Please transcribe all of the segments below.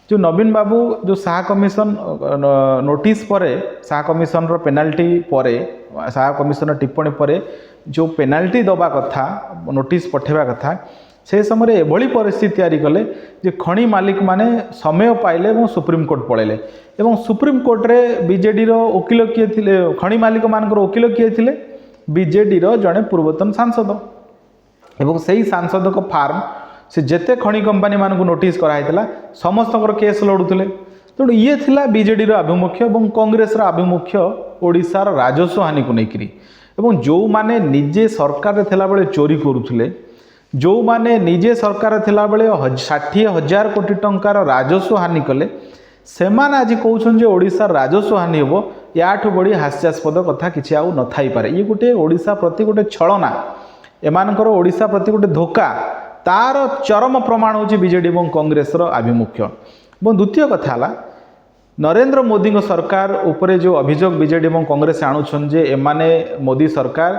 जो नवीन बाबू जो Shah commission notice पर शाह कमिशन पेनाल्टी पर शाह कमिशन टिप्पणी पर जो पेनाल्टी दबा कथा नोटिस पठेवा कथा से समय एभली परिस्थिति तैयारी कले जे खଣି मालिक माने समय पाइले और सुप्रीमकोर्ट पलैले एवं सुप्रीमकोर्ट रे बीजेडी वकिल किए थिले खଣି मालिक मानकर वकिल किए थिले बीजेडी जड़े पूर्वतन सांसद एवं से ही सांसद को फार्म से जेते खଣି कंपानी मानक नोटिस कराइला समस्त केस लड़ुले तेणु ये थिला बीजेडी आभिमुख्य और कांग्रेस आभिमुख्य ओडिशार राजस्व हानि को लेकर जो माने निजे सरकार थिला बेले चोरी करुले जो माने निजे सरकार थिला बेले 60,000 कोटी टंकार राजस्व हानि कले से माने आज कहउछन जे ओडिशार राजस्व हानि होबो याठु बड़ी हास्यास्पद कथा किछि आउ न थाई पारे ये गोटे ओडिशा प्रति गोटे छलना एमानकर ओडिशा प्रति गोटे धोखा तार चरम प्रमाण होछि बीजेडी और कांग्रेस आभिमुख्य। और द्वितीय कथा है नरेंद्र मोदी सरकार उपरे जो अभियोग बीजेडी और कांग्रेस आणुछन जे एमाने मोदी सरकार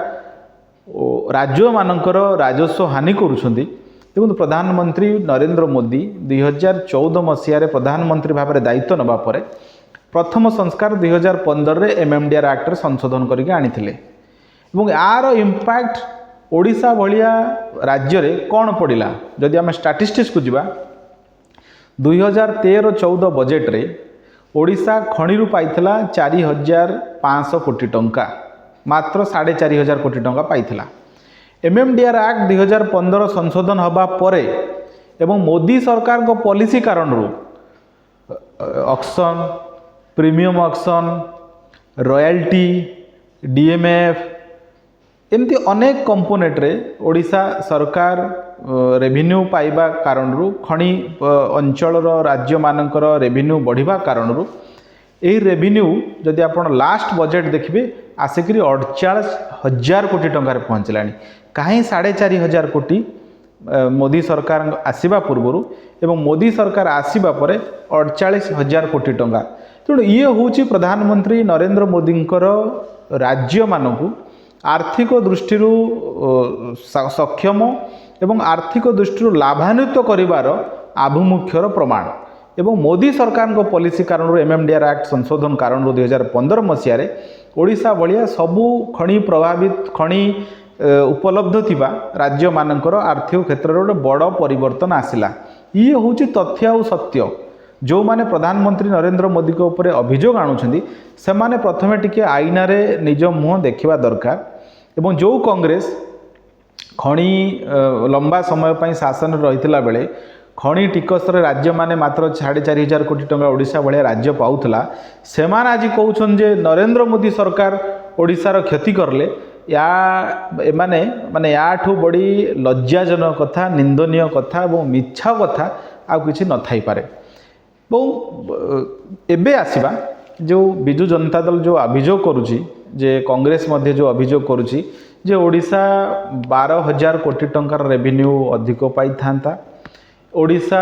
राज्य मानकर राजस्व हानि करुछंती। देखो प्रधानमंत्री नरेंद्र मोदी 2014 मसीह प्रधानमंत्री भाव में दायित्व नवा पर प्रथम संस्कार 2015 रे एमएमडीआर एक्ट संशोधन करके आनिथिले एवं यार इम्पैक्ट ओडिशा भलिया राज्य रे कौन पड़ा जदि आम स्टाटिस्टिक्स को जीवा 2013-14 बजेट रे ओडिशा खणिरू पाइथिला 4,500 कोटी टंका मात्र 4,500 कोटी टंका पाइथिला। एमएमडीआर एक्ट 2015 संशोधन हबा परे एवं मोदी सरकार को पॉलिसी कारण auction premium auction royalty DMF एमती अनेक कंपोनेंट रे ओडिशा सरकार रेवेन्यू पाइबा कारण खणी अंचल राज्य मानकर रेवेन्यू बढ़िबा कारण यही रेवेन्यू जदि आप लास्ट बजेट देखिए आसिक 48,000 कोटी टंकार पहुँचलानी कहीं 4,500 कोटी मोदी सरकार आसवा पूर्व एवं मोदी सरकार आसवा पर 48,000 कोटी टंका तेणु ये हूँ प्रधानमंत्री नरेंद्र मोदी राज्य मानू आर्थिक दृष्टि सक्षम एवं आर्थिक दृष्टि लाभान्वित करिवार आभिमुख्यर प्रमाण एवं मोदी सरकार को पॉलिसी कारण एमएमडीआर एक्ट संशोधन कारण 2015 मसीह ओडिशा भलिया सबू खणी प्रभावित खणी उपलब्ध थिबा राज्य मानकर आर्थिक क्षेत्र में गोटे बड़ परिवर्तन आसिला। ये हूँ तथ्य और सत्य जो माने प्रधानमंत्री नरेंद्र मोदी के ऊपर अभियोग आणुछंती से माने प्रथमे टिके आईनारे निज मुह देखिबा दरकार एवं जो कांग्रेस खणी लंबा समय पर शासन रही बेले खणी टिकस राज्य माने मात्र 4,500 कोटी टंका ओडिशा भाया राज्य पाउथला से माने आज कहउछन जे नरेंद्र मोदी सरकार ओडिशार क्षति करले या माने माने याठू बड़ी लज्जाजनक कथा निंदनीय कथा और मिछा कथा आ किछि न थाई पारे। एबे आसीबा जो बिजु जनता दल जो अभियोग करुची जे कांग्रेस मध्य जो अभियोग करुची जे ओडिशा 12,000 कोटी टंकार रेवेन्यू अधिक पाई थांता ओडिशा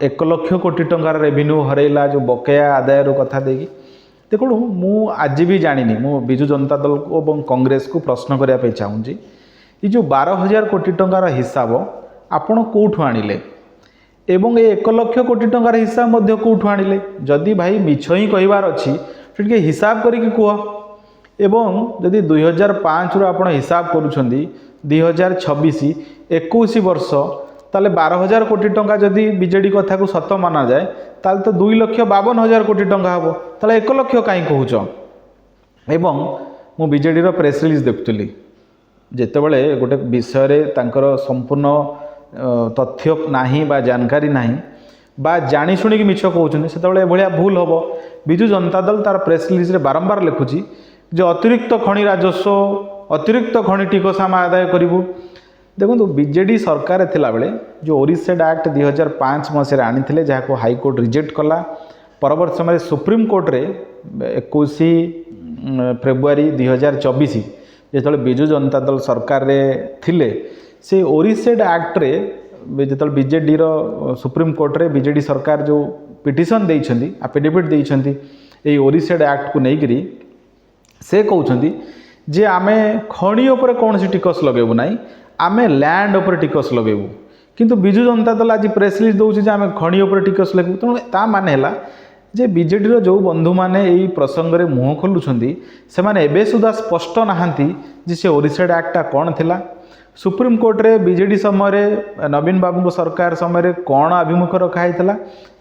1 लाख कोटी टंकार रेवेन्यू हरैला जो बकेया आदाय कथा देखी देखो मु आज भी जानी मु बिजु जनता दल को और कांग्रेस को प्रश्न करने चाहूँगी ये जो 12,000 कोटी टंकार हिसाब आपण कौठु आनिले एवं ये 1 लाख कोटी टंकार हिसाब मध्य कौठु आनिले जदि भाई मिछ ही कहबार अच्छी टे हिसाब करिकी कह एवं जदि 2005 रू आपण हिसाब करुछंदी 2026 21 वर्ष ताले 12,000 कोटी टंका जदि बीजेडी कथा को सत माना जाए ताले तो 2,52,000 कोटी टंका हम ताले 1 लाख कहीं कहूच एवं मु बीजेडी रो प्रेस रिलीज देखुली जेतेबेले गोटे विषय तांकर संपूर्ण तथ्य नाही बा जानकारी नाही बा जानी शुणी मिछ कहउछन सेतेबेले भलिया भूल होबो। बिजु जनता दल तार प्रेस रिलीज रे बारंबार लिखुची जो अतिरिक्त खणी राजस्व अतिरिक्त खणी टिकस आम आदाय करूँ देखो बीजेडी सरकार थिला बेले जो ओरिसेड एक्ट 2005 मसीह आनी जहाँ हाईकोर्ट रिजेक्ट कला परवर्त समय सुप्रीम कोर्ट रे 21 फेब्रुआरी 2024 जो बिजु जनता दल सरकार रे थिले से ओरिसेड एक्ट रे जो बीजेडी सुप्रीम कोर्ट रे बीजेडी सरकार जो पिटिशन देइछंती एफिडेविट देइछंती ए ओरिसेड एक्ट को लेकर से कहते जे आमे खणी उपर कौन टिकस लगेबू ना आमे लैंड उपर टिकस लगेबू किंतु बिजु जनता दल आज प्रेस रिलीज दूसरी आम खଣି उपर टिकस लगू तेणु ता माने है जे बीजेडी जो बंधु मैंने यही प्रसंग में मुह खोलुंट से एवं सुधा स्पष्ट नहांती जे से ओडिशा एक्टा कौन थिला सुप्रीम कोर्ट रे बीजेडी समय नवीन बाबू सरकार समय कौन अभिमुख रखाई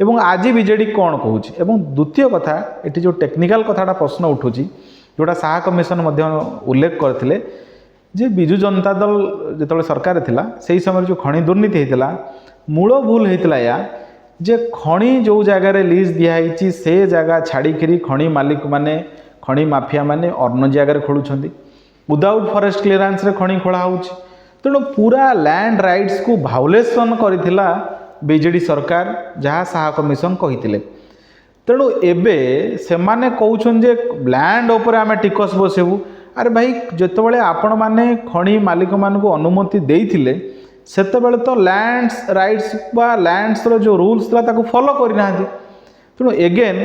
एवं आज बीजेडी कौन कहूँ एवं द्वितीय कथा ये जो टेक्निकल कथाटा प्रश्न उठूँ जोटा शाह कमिशन उल्लेख करते जे बिजु जनता दल जो सरकार थिला से समय जो खଣି दुर्नीति होता मूल भूल होता या जे खଣି जो जगार लीज दिखाई से जगह छाड़ी खଣି मालिक माने खଣି माफिया माने अन्य जगार खोलुंट विदाउट फॉरेस्ट क्लीयरेंस रे खଣି खोला हो तेणु पूरा लैंड राइट्स को भाउलेसन करथिला बीजेडी सरकार जहाँ शाह कमिशन कही तेणु एबे से माने कहउछन जे लैंड उपर आमे टिकस बसेबू अरे भाई जितेबाला आपण मैंने खଣି मालिक मान को अनुमति देइथिले सेतेबेले तो लैंड्स राइट्स बा लैंड्स रो जो रूल्स था ताको फॉलो करना तेणु एगेन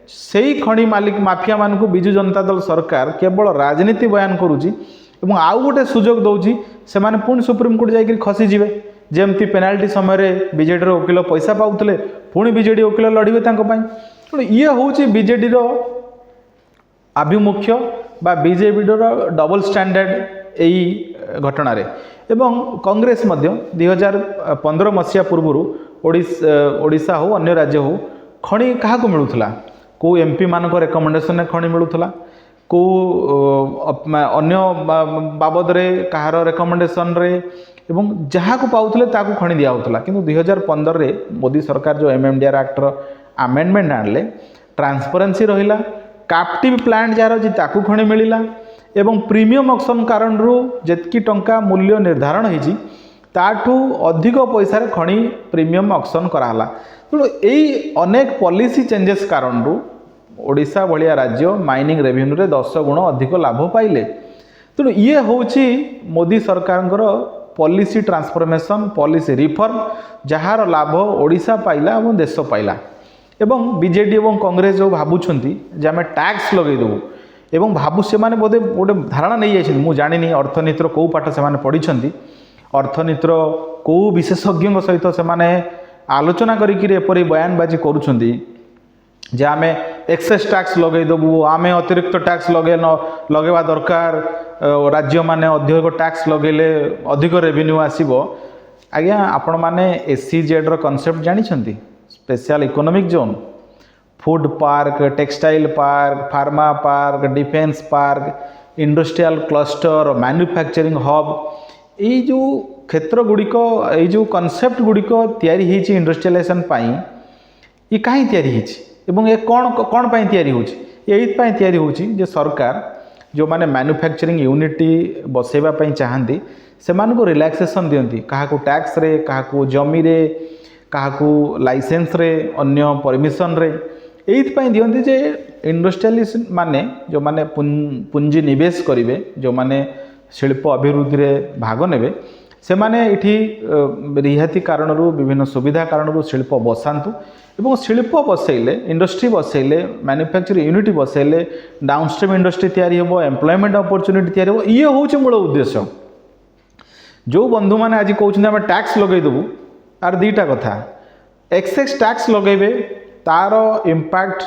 से ही खଣି मालिक माफिया मान को बिजु जनता दल सरकार केवल राजनीति बयान करुच्ची एवं आउ गोटे सुजोग दौची से माने पुणी सुप्रीम कोर्ट जाकर खसीजे जमती पेनाल्टी समय बीजेडी वकिल पैसा पाऊले पुणी बीजेडी वकिल लड़े तेणु ये हूँ बीजेडी आभिमुख्य बा बीजेपी डबल स्टैंडर्ड यही घटना रे एवं कांग्रेस 2015 मसीहा पूर्व ओडिशा हो अन्य राज्य हो खଣି क्या मिलूला को एमपी मान रेकमेंडेशन खଣି मिलूला को अन्य बाबद रे कहार रेकमेंडेशन रे एवं जहाँ को पाउले ताकू खଣି दिया होता किंतु 2015 रे मोदी सरकार जो एमएमडीआर एक्टर आमेंडमेंट आणले ट्रांसपेरेंसी रहिला कैप्टिव प्लांट जार जी ताकू खଣି मिलला एवं प्रीमियम ऑक्शन कारण जेतकी टंका मूल्य निर्धारण होती ताठू अधिक पैसा खଣି प्रीमियम ऑक्शन कराला तेणु यही अनेक पॉलिसी चेंजेस कारण ओडिशा भाया राज्य माइनिंग रेवेन्यू रे 10 गुण अधिक लाभ पाइले तेणु ये हूँ मोदी सरकार policy transformation policy reform jar लाभ ओडिशा पाइला और देश पाइला एवं बीजेडी और कांग्रेस जो भावुंट जे आम टैक्स लगेदेवु एवं भावु से माने बोधे गोटे धारणा नहीं जाइए मुझे जानी अर्थनीतिर कौ पाठ से पढ़ी अर्थनीतिर कौ विशेषज्ञ सहित से आलोचना करी बयानबाजी करुँच जे आम एक्सेस टैक्स लगेदेवु आम अतिरिक्त टैक्स लगेवा दरकार राज्य माने अधिक टैक्स लगेले अधिक रेवेन्यू आसीबो आज्ञा आपण माने एससीजेड रो कॉन्सेप्ट जानी special economic zone food park textile park pharma park defence park industrial cluster manufacturing hub ये जो क्षेत्र गुड़िक ये जो कॉन्सेप्ट गुड़िक तैयारी होती इंडस्ट्रियलाइजेशन पाई ये कहीं तैयारी होती एवं ये कौन कौन पाई तैयारी होची यही तैयारी होची जे सरकार जो माने मैन्युफैक्चरिंग यूनिट बसैबा पई चाहती से मानको रिलैक्सेशन दियंती काहाको टैक्स रे काहाको जमी रे काहाको लाइसेंस रे अन्य परमिशन रे एइथ दियंती जे इंडस्ट्रियलिस्ट माने जो माने पुंजी निवेश करिवे जो माने शिल्प अभिवृद्धि रे भाग नेबे से माने इठी रिहाती कारण विभिन्न सुविधा कारण शिल्प बसातु एवं शिल्प बसैले इंडस्ट्री बसैले मैन्युफैक्चरिंग यूनिट बसैले डाउनस्ट्रीम इंडस्ट्री तैयारी हो एम्प्लॉयमेंट अपॉर्चुनिटी तैयारी हो ये हूँ मूल उद्देश्य जो बंधु मैंने आज कहते आम टैक्स लगेदेवु तार दुईटा कथा एक्सेस टैक्स लगेबे तार इम्पैक्ट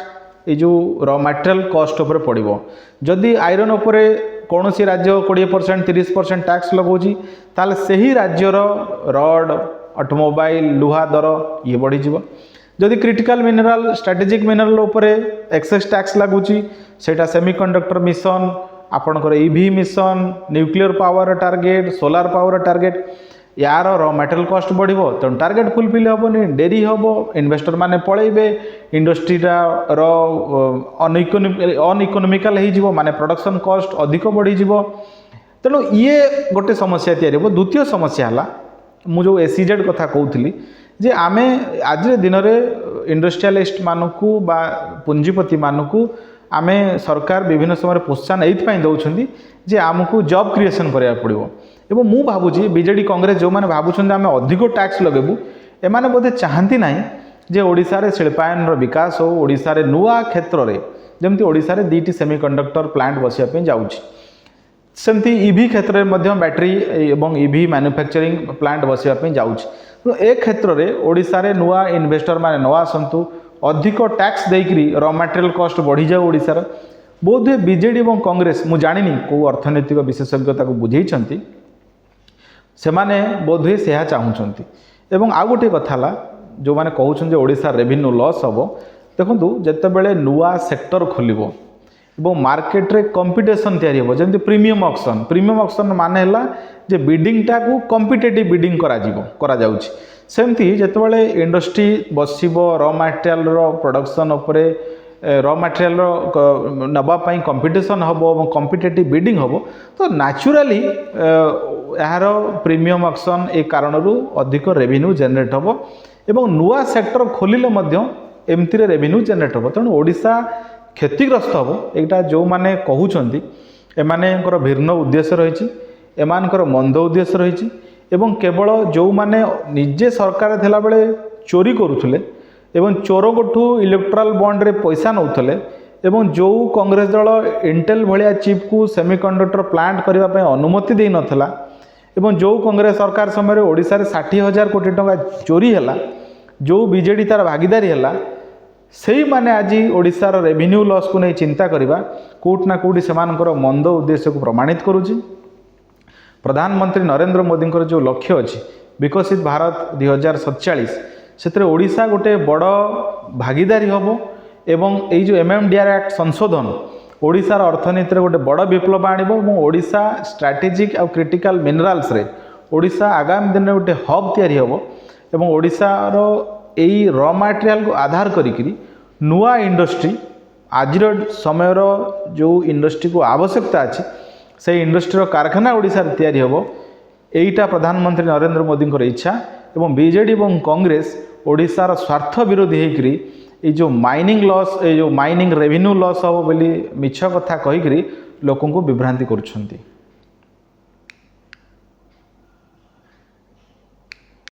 ये जो रॉ मटेरियल कॉस्ट उपर पड़ो जदि आयरन उपर कौन सी राज्य 20% 30% टैक्स लगौची ताले सही राज्यर रड ऑटोमोबाइल लुहा दर ये बढ़ीज जदि क्रिटिकल मिनरल स्ट्रेटेजिक मिनरल उपर एक्सेस टैक्स लगुची सेटा सेमीकंडक्टर मिशन आपणकर EV mission nuclear power target solar power target यार रॉ मटेरियल कॉस्ट बढ़ो तेणु टार्गेट फुलफिल हेनी डेरी हम इन्वेस्टर माने पलैबे इंडस्ट्रीटा अनइकोनोमिकल हो माने प्रोडक्शन कॉस्ट अधिक बढ़ीज तेणु ये गोटे समस्या तैयारी हो द्वितीय समस्या है मु जो एसीजेड कथा कहूली जे आमे आज दिन में इंडस्ट्रियलिस्ट मानकू बा पुंजीपति मानकू आमे सरकार विभिन्न समय प्रोत्साहन ये दौरान जे आमको जॉब क्रिएशन करा पड़ो एवं मु भावुची बीजेडी कांग्रेस जो मैंने भावुं आम अधिक टैक्स लगेबू एमाने बोधे चाहती ना जे ओडिशा रे शिल्पायन विकास हो ओडिशा रे नुआ क्षेत्र में जमती ओडिशा रे 2टी सेमीकंडक्टर प्लांट बसिया जाऊँगी सेमती ईवी क्षेत्र में बैटरी एवं ईवी मैन्युफैक्चरिंग प्लांट बसिया जाऊँगी ए क्षेत्र में ओडिशा रे नुआ इन्वेस्टर माने न आसतु अधिक टैक्स देकरी रॉ मटेरियल कॉस्ट बढ़ी जाऊ ओडिशार बोधे बीजेडी और कांग्रेस मु जानिनी को अर्थनैतिक विशेषज्ञता को बुझेइछंती सेमाने बोधे से चाहूँगी एवं आउ गोटे कथा जो मैंने कहते हैं ओडिशा रेवेन्यू लॉस हम देखो जितेबले नुआ सेक्टर खोल मार्केट रे कंपटीशन तैयारी हो जमी प्रीमियम ऑक्शन माने है जे बिडिंगटा को कॉम्पिटिटिव बिडिंग करा जाउछि सेमती जितेबले इंडस्ट्री बसिबो रॉ मटेरियल रो प्रोडक्शन उपरे रॉ मटेरियल नवापाई कंपटीशन हम और कॉम्पिटिटिव बिडिंग हम तो नेचुराली यार प्रीमियम ऑक्शन ए कारण अधिक रेवेन्यू जनरेट हम एवं नुआ सेक्टर खोलिले एमती रेवेन्यू जनरेट हम तेणु ओडिशा क्षतिग्रस्त हम यहाँ जो मैंने कहते एमानकर भिन्न उद्देश्य रही एमानकर मंद उद्देश्य रही एवं केवल जो मैंने निजे सरकार थिला बेले चोरी करुले एवं चोर गोठू इलेक्ट्राल बॉन्ड रे पैसा नौथले एवं जो कांग्रेस दल इंटेल भलिया चिप को सेमीकंडक्टर प्लांट करने अनुमति दे नथला एवं जो कांग्रेस सरकार समय ओडिशा रे 60,000 कोटी टंका चोरी हैला जो बीजेडी तार भागीदारी हैला सेही माने आज ओडिशार रेवेन्यू लॉस को नहीं चिंता करवा कोट ना कोटी सेमानकर मंद उद्देश्य को प्रमाणित करुछि। प्रधानमंत्री नरेंद्र मोदी जो लक्ष्य अच्छी विकसित भारत 2047 से ओडिशा गोटे बड़ भागीदारी हम एवं यही जो MMDR एक्ट संशोधन ओडिशार अर्थनीति गोटे बड़ विप्लव आनिबो ओडिशा स्ट्रैटेजिक और क्रिटिकल मिनरल्स रे ओडिशा आगामी दिन में गोटे हब तैयारी हम एवं ओडिशार यही रॉ मटेरियल को आधार करी नुआ इंडस्ट्री आज समय जो इंडस्ट्री को आवश्यकता अच्छी से इंडस्ट्री कारखाना ओडिशा तैयारी हम यहीटा प्रधानमंत्री नरेंद्र मोदी इच्छा एवं बीजेडी और कांग्रेस ओडिशार स्वार्थ विरोधी होकरी ये जो माइनिंग लॉस ये जो माइनिंग रेवेन्यू लॉस हम बोली मिछ कथा कहीकि लोक को विभ्रांति करुछंती।